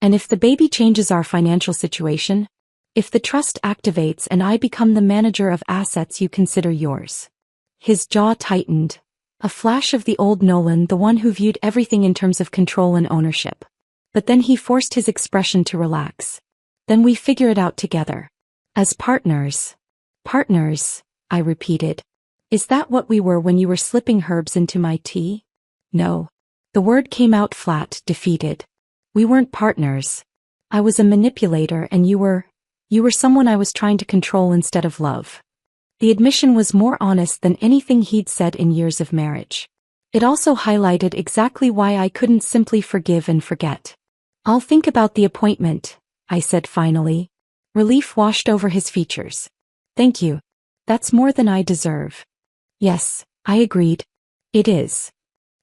And if the baby changes our financial situation? If the trust activates and I become the manager of assets you consider yours? His jaw tightened. A flash of the old Nolan, the one who viewed everything in terms of control and ownership. But then he forced his expression to relax. Then we figure it out together. As partners. Partners, I repeated. Is that what we were when you were slipping herbs into my tea? No. The word came out flat, defeated. We weren't partners. I was a manipulator and you were someone I was trying to control instead of love. The admission was more honest than anything he'd said in years of marriage. It also highlighted exactly why I couldn't simply forgive and forget. I'll think about the appointment, I said finally. Relief washed over his features. Thank you. That's more than I deserve. Yes, I agreed. It is.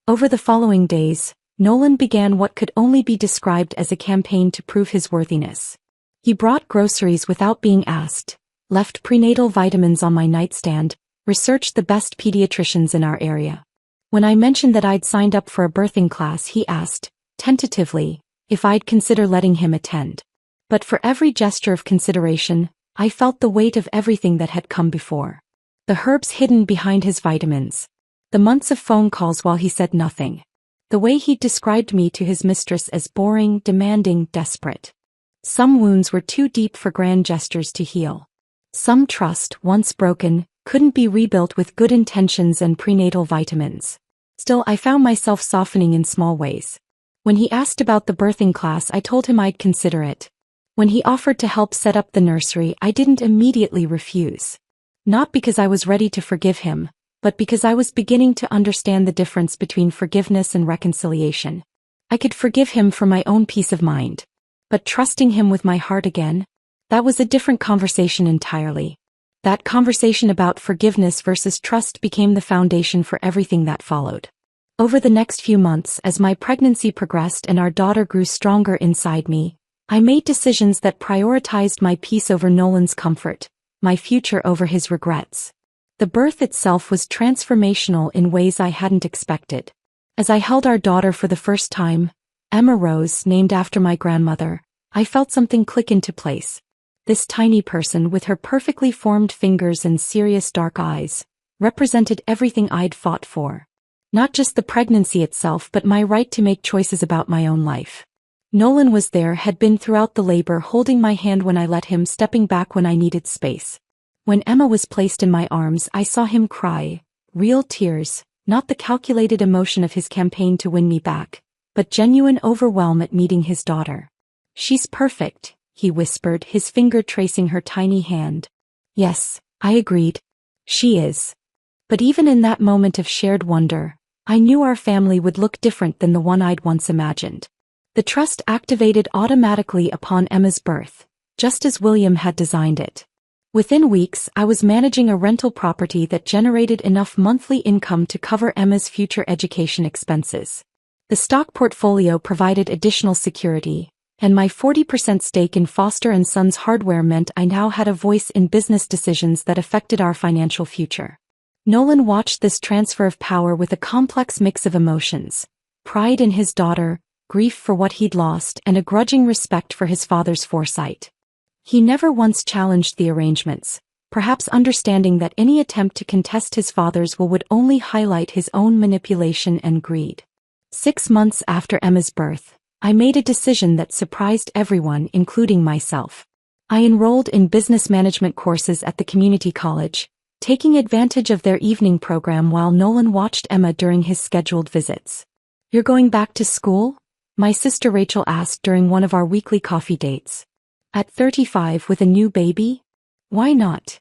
Over the following days, Nolan began what could only be described as a campaign to prove his worthiness. He brought groceries without being asked, left prenatal vitamins on my nightstand, researched the best pediatricians in our area. When I mentioned that I'd signed up for a birthing class, he asked, tentatively, if I'd consider letting him attend. But for every gesture of consideration, I felt the weight of everything that had come before. The herbs hidden behind his vitamins. The months of phone calls while he said nothing. The way he'd described me to his mistress as boring, demanding, desperate. Some wounds were too deep for grand gestures to heal. Some trust, once broken, couldn't be rebuilt with good intentions and prenatal vitamins. Still, I found myself softening in small ways. When he asked about the birthing class, I told him I'd consider it. When he offered to help set up the nursery, I didn't immediately refuse. Not because I was ready to forgive him, but because I was beginning to understand the difference between forgiveness and reconciliation. I could forgive him for my own peace of mind. But trusting him with my heart again? That was a different conversation entirely. That conversation about forgiveness versus trust became the foundation for everything that followed. Over the next few months, as my pregnancy progressed and our daughter grew stronger inside me, I made decisions that prioritized my peace over Nolan's comfort, my future over his regrets. The birth itself was transformational in ways I hadn't expected. As I held our daughter for the first time, Emma Rose, named after my grandmother, I felt something click into place. This tiny person with her perfectly formed fingers and serious dark eyes represented everything I'd fought for. Not just the pregnancy itself but my right to make choices about my own life. Nolan was there, had been throughout the labor, holding my hand when I let him, stepping back when I needed space. When Emma was placed in my arms, I saw him cry, real tears, not the calculated emotion of his campaign to win me back, but genuine overwhelm at meeting his daughter. "She's perfect," he whispered, his finger tracing her tiny hand. "Yes," I agreed. "She is." But even in that moment of shared wonder, I knew our family would look different than the one I'd once imagined. The trust activated automatically upon Emma's birth, just as William had designed it. Within weeks, I was managing a rental property that generated enough monthly income to cover Emma's future education expenses. The stock portfolio provided additional security, and my 40% stake in Foster & Sons Hardware meant I now had a voice in business decisions that affected our financial future. Nolan watched this transfer of power with a complex mix of emotions: pride in his daughter, grief for what he'd lost, and a grudging respect for his father's foresight. He never once challenged the arrangements, perhaps understanding that any attempt to contest his father's will would only highlight his own manipulation and greed. 6 months after Emma's birth, I made a decision that surprised everyone, including myself. I enrolled in business management courses at the community college, taking advantage of their evening program while Nolan watched Emma during his scheduled visits. "You're going back to school?" my sister Rachel asked during one of our weekly coffee dates. "At 35 with a new baby? Why not?"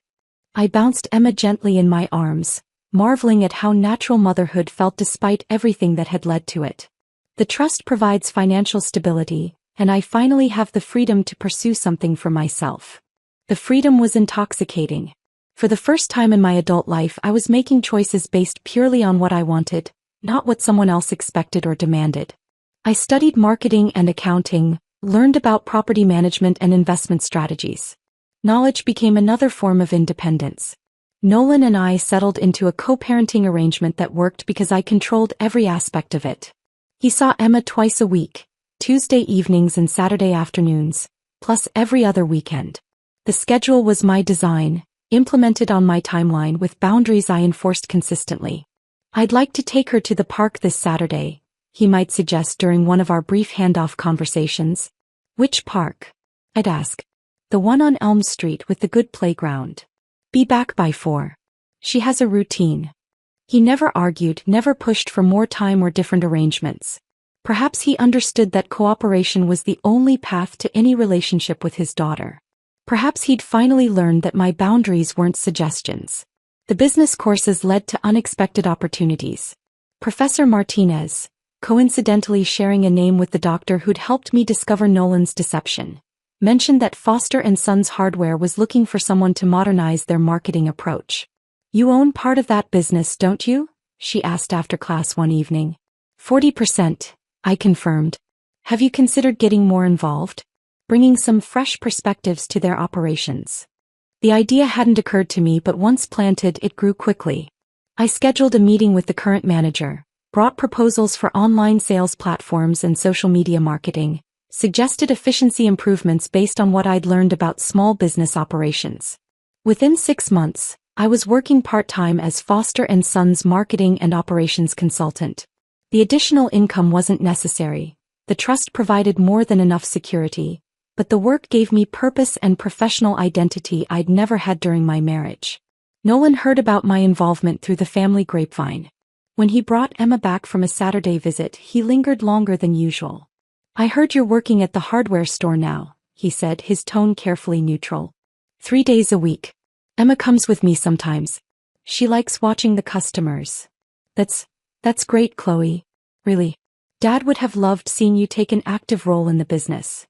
I bounced Emma gently in my arms, marveling at how natural motherhood felt despite everything that had led to it. The trust provides financial stability, and I finally have the freedom to pursue something for myself. The freedom was intoxicating. For the first time in my adult life, I was making choices based purely on what I wanted, not what someone else expected or demanded. I studied marketing and accounting, learned about property management and investment strategies. Knowledge became another form of independence. Nolan and I settled into a co-parenting arrangement that worked because I controlled every aspect of it. He saw Emma twice a week, Tuesday evenings and Saturday afternoons, plus every other weekend. The schedule was my design, implemented on my timeline with boundaries I enforced consistently. "I'd like to take her to the park this Saturday," he might suggest during one of our brief handoff conversations. "Which park?" I'd ask. "The one on Elm Street with the good playground. Be back by 4. She has a routine." He never argued, never pushed for more time or different arrangements. Perhaps he understood that cooperation was the only path to any relationship with his daughter. Perhaps he'd finally learned that my boundaries weren't suggestions. The business courses led to unexpected opportunities. Professor Martinez, coincidentally sharing a name with the doctor who'd helped me discover Nolan's deception, mentioned that Foster & Sons Hardware was looking for someone to modernize their marketing approach. "You own part of that business, don't you?" she asked after class one evening. 40%, I confirmed. "Have you considered getting more involved? Bringing some fresh perspectives to their operations?" The idea hadn't occurred to me, but once planted, it grew quickly. I scheduled a meeting with the current manager, brought proposals for online sales platforms and social media marketing, suggested efficiency improvements based on what I'd learned about small business operations. Within 6 months, I was working part-time as Foster & Sons marketing and operations consultant. The additional income wasn't necessary. The trust provided more than enough security, but the work gave me purpose and professional identity I'd never had during my marriage. Nolan heard about my involvement through the family grapevine. When he brought Emma back from a Saturday visit, he lingered longer than usual. "I heard you're working at the hardware store now," he said, his tone carefully neutral. 3 days a week. Emma comes with me sometimes. She likes watching the customers." That's great, Chloe. Really. Dad would have loved seeing you take an active role in the business."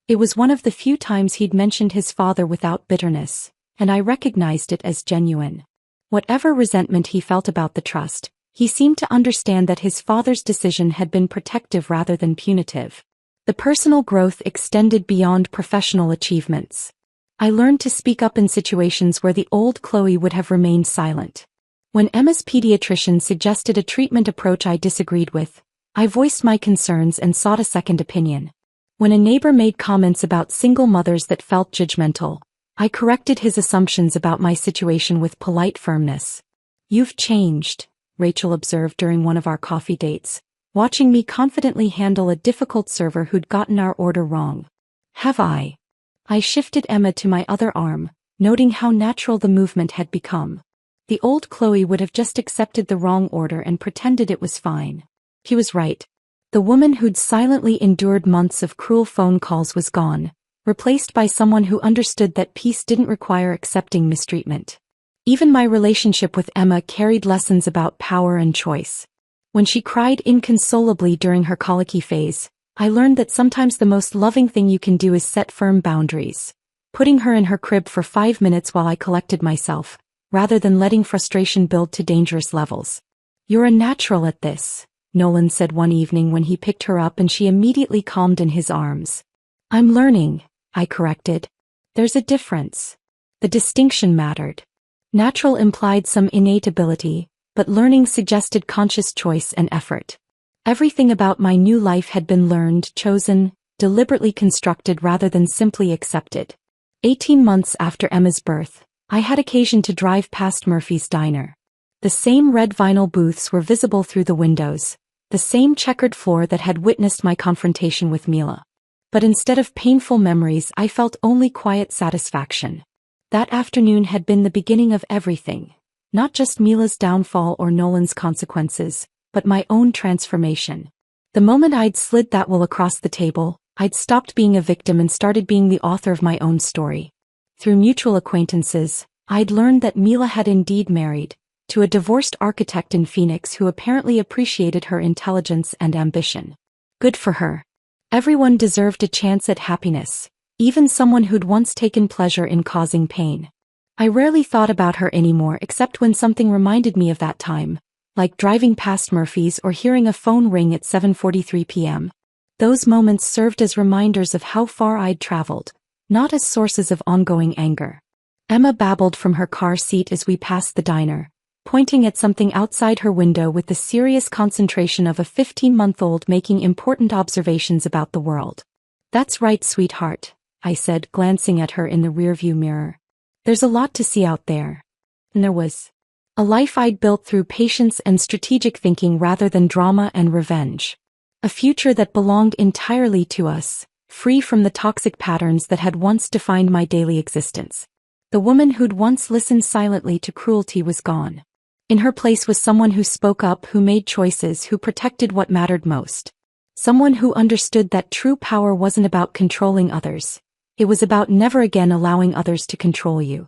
It was one of the few times he'd mentioned his father without bitterness, and I recognized it as genuine. Whatever resentment he felt about the trust, he seemed to understand that his father's decision had been protective rather than punitive. The personal growth extended beyond professional achievements. I learned to speak up in situations where the old Chloe would have remained silent. When Emma's pediatrician suggested a treatment approach I disagreed with, I voiced my concerns and sought a second opinion. When a neighbor made comments about single mothers that felt judgmental, I corrected his assumptions about my situation with polite firmness. "You've changed," Rachel observed during one of our coffee dates, watching me confidently handle a difficult server who'd gotten our order wrong. "Have I?" I shifted Emma to my other arm, noting how natural the movement had become. The old Chloe would have just accepted the wrong order and pretended it was fine. He was right. The woman who'd silently endured months of cruel phone calls was gone, replaced by someone who understood that peace didn't require accepting mistreatment. Even my relationship with Emma carried lessons about power and choice. When she cried inconsolably during her colicky phase, I learned that sometimes the most loving thing you can do is set firm boundaries. Putting her in her crib for 5 minutes while I collected myself, rather than letting frustration build to dangerous levels. "You're a natural at this," Nolan said one evening when he picked her up and she immediately calmed in his arms. "I'm learning," I corrected. "There's a difference." The distinction mattered. Natural implied some innate ability, but learning suggested conscious choice and effort. Everything about my new life had been learned, chosen, deliberately constructed rather than simply accepted. 18 months after Emma's birth, I had occasion to drive past Murphy's diner. The same red vinyl booths were visible through the windows, the same checkered floor that had witnessed my confrontation with Mila. But instead of painful memories, I felt only quiet satisfaction. That afternoon had been the beginning of everything, not just Mila's downfall or Nolan's consequences, but my own transformation. The moment I'd slid that will across the table, I'd stopped being a victim and started being the author of my own story. Through mutual acquaintances, I'd learned that Mila had indeed married, to a divorced architect in Phoenix who apparently appreciated her intelligence and ambition. Good for her. Everyone deserved a chance at happiness, even someone who'd once taken pleasure in causing pain. I rarely thought about her anymore except when something reminded me of that time, like driving past Murphy's or hearing a phone ring at 7:43 p.m. Those moments served as reminders of how far I'd traveled, not as sources of ongoing anger. Emma babbled from her car seat as we passed the diner, pointing at something outside her window with the serious concentration of a 15-month-old making important observations about the world. "That's right, sweetheart," I said, glancing at her in the rearview mirror. "There's a lot to see out there." And there was. A life I'd built through patience and strategic thinking rather than drama and revenge. A future that belonged entirely to us, free from the toxic patterns that had once defined my daily existence. The woman who'd once listened silently to cruelty was gone. In her place was someone who spoke up, who made choices, who protected what mattered most. Someone who understood that true power wasn't about controlling others. It was about never again allowing others to control you.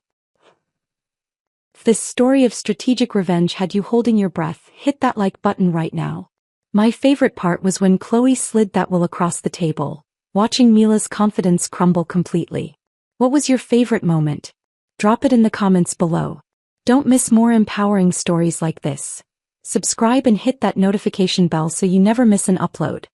If this story of strategic revenge had you holding your breath, hit that like button right now. My favorite part was when Chloe slid that will across the table, watching Mila's confidence crumble completely. What was your favorite moment? Drop it in the comments below. Don't miss more empowering stories like this. Subscribe and hit that notification bell so you never miss an upload.